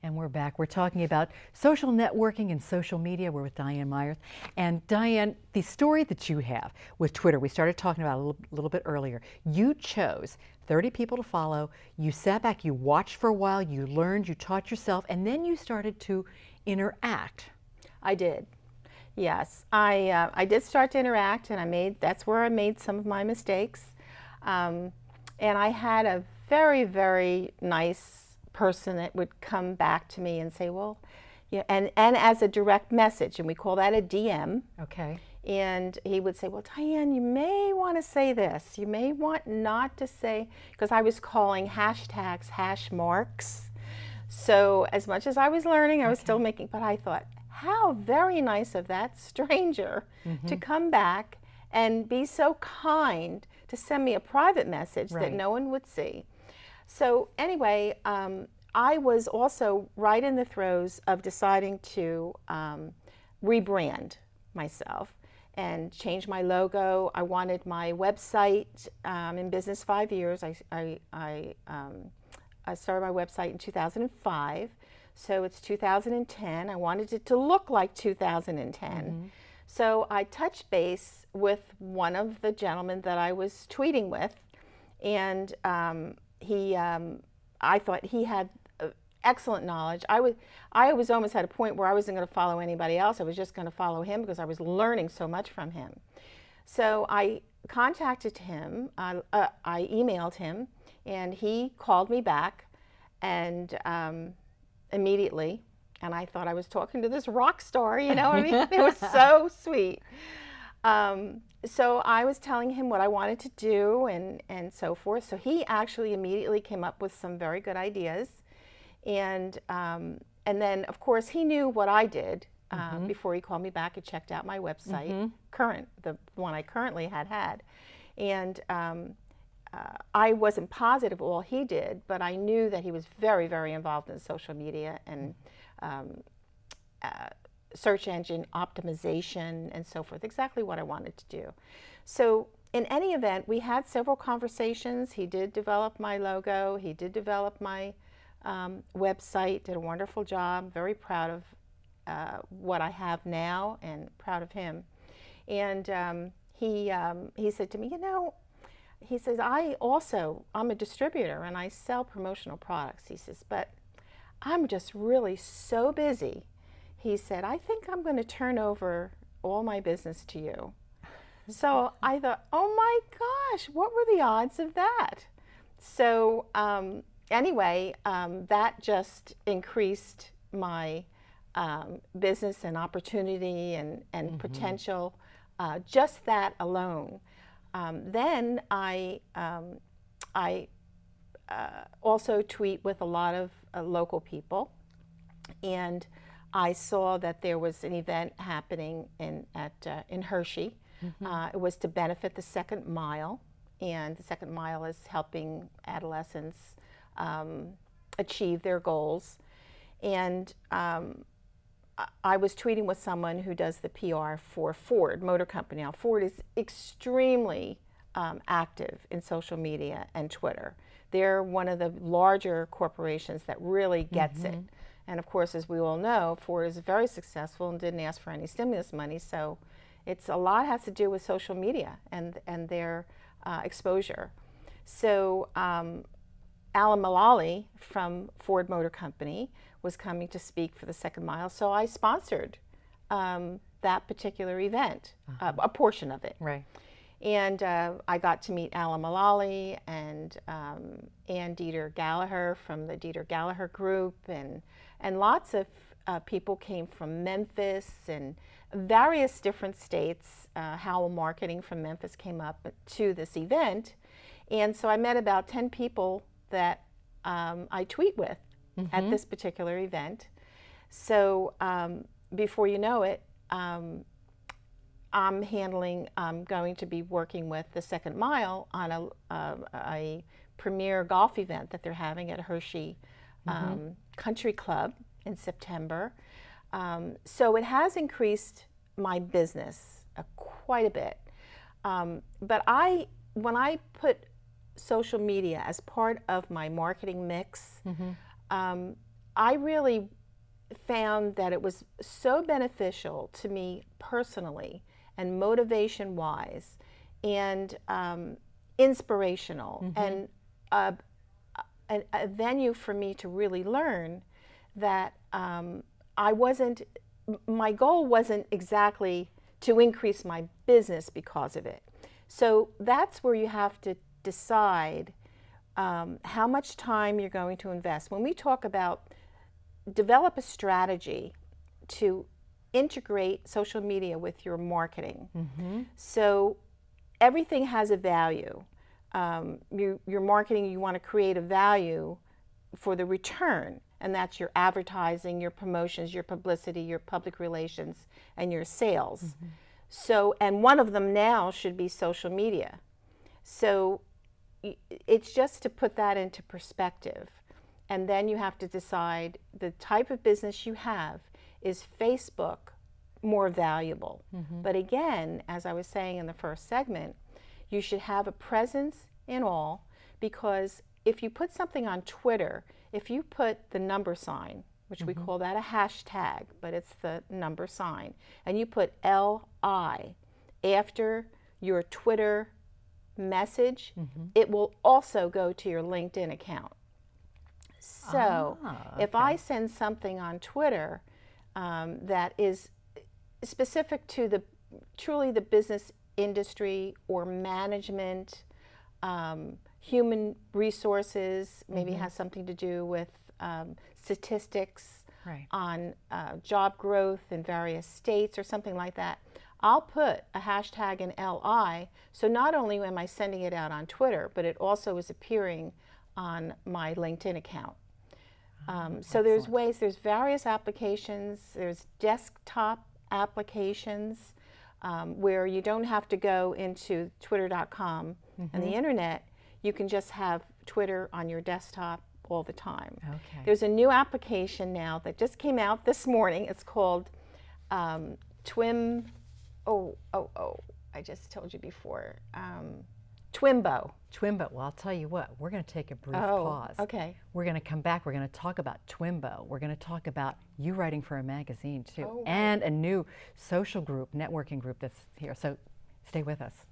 And we're back. We're talking about social networking and social media. We're with Diane Myers. And Diane, the story that you have with Twitter, we started talking about a little bit earlier. You chose 30 people to follow. You sat back, you watched for a while, you learned, you taught yourself, and then you started to interact. I did. Yes, I did start to interact, and that's where I made some of my mistakes. And I had a very, very nice person that would come back to me and say, well, yeah, and as a direct message, and we call that a DM. Okay. And he would say, well, Diane, you may want to say this. You may want not to say, because I was calling hashtags hash marks. So as much as I was learning, I was still making, but I thought, how very nice of that stranger to come back and be so kind to send me a private message that no one would see. So anyway, I was also right in the throes of deciding to rebrand myself and change my logo. I wanted my website in business 5 years. I started my website in 2005, so it's 2010. I wanted it to look like 2010. So I touched base with one of the gentlemen that I was tweeting with, and I thought he had excellent knowledge. I was almost at a point where I wasn't going to follow anybody else. I was just going to follow him because I was learning so much from him. So I contacted him, I emailed him, and he called me back and immediately, and I thought I was talking to this rock star, you know what I mean? It was so sweet. So I was telling him what I wanted to do and so forth. So he actually immediately came up with some very good ideas. And then, of course, he knew what I did before he called me back and checked out my website, the one I currently had. And I wasn't positive all he did, but I knew that he was very, very involved in social media and search engine optimization and so forth, exactly what I wanted to do. So in any event, we had several conversations. He did develop my logo. He did develop my website, did a wonderful job, very proud of what I have now and proud of him. And he said to me, you know, he says, I'm a distributor and I sell promotional products. He says, but I'm just really so busy. He said, I think I'm going to turn over all my business to you. So I thought, oh my gosh, what were the odds of that? So anyway, that just increased my business and opportunity and potential, just that alone. Then I also tweet with a lot of local people, and I saw that there was an event happening in Hershey. It was to benefit the Second Mile, and the Second Mile is helping adolescents achieve their goals. And I was tweeting with someone who does the PR for Ford Motor Company. Now, Ford is extremely active in social media and Twitter. They're one of the larger corporations that really gets it. And of course, as we all know, Ford is very successful and didn't ask for any stimulus money. So it's a lot has to do with social media and their exposure. So Alan Mulally from Ford Motor Company was coming to speak for the Second Mile. So I sponsored that particular event, a portion of it. Right. And I got to meet Alan Mulally and Ann Dieter Gallagher from the Dieter Gallagher Group, and lots of people came from Memphis and various different states. Howell Marketing from Memphis came up to this event. And so I met about 10 people that I tweet with at this particular event. So before you know it, I'm going to be working with the Second Mile on a premier golf event that they're having at Hershey Country Club in September. So it has increased my business quite a bit. But when I put social media as part of my marketing mix, I really found that it was so beneficial to me personally and motivation wise and inspirational and a venue for me to really learn that my goal wasn't exactly to increase my business because of it. So that's where you have to decide how much time you're going to invest. When we talk about develop a strategy to integrate social media with your marketing. So everything has a value. Your marketing, you want to create a value for the return, and that's your advertising, your promotions, your publicity, your public relations, and your sales. So, and one of them now should be social media. So it's just to put that into perspective. And then you have to decide the type of business you have. Is Facebook more valuable? But again, as I was saying in the first segment, you should have a presence in all, because if you put something on Twitter, if you put the number sign, which we call that a hashtag, but it's the number sign, and you put LI after your Twitter message, it will also go to your LinkedIn account. So if I send something on Twitter that is specific to truly the business industry or management, human resources, maybe has something to do with statistics on job growth in various states or something like that, I'll put a hashtag in LI. So not only am I sending it out on Twitter, but it also is appearing on my LinkedIn account. So there's ways, there's various applications, there's desktop applications where you don't have to go into twitter.com and the internet. You can just have Twitter on your desktop all the time. There's a new application now that just came out this morning. It's called I just told you before. Twimbo. Twimbo. Well, I'll tell you what, we're going to take a brief pause. Okay. We're going to come back. We're going to talk about Twimbo. We're going to talk about you writing for a magazine, too, and a new social group, networking group that's here. So stay with us.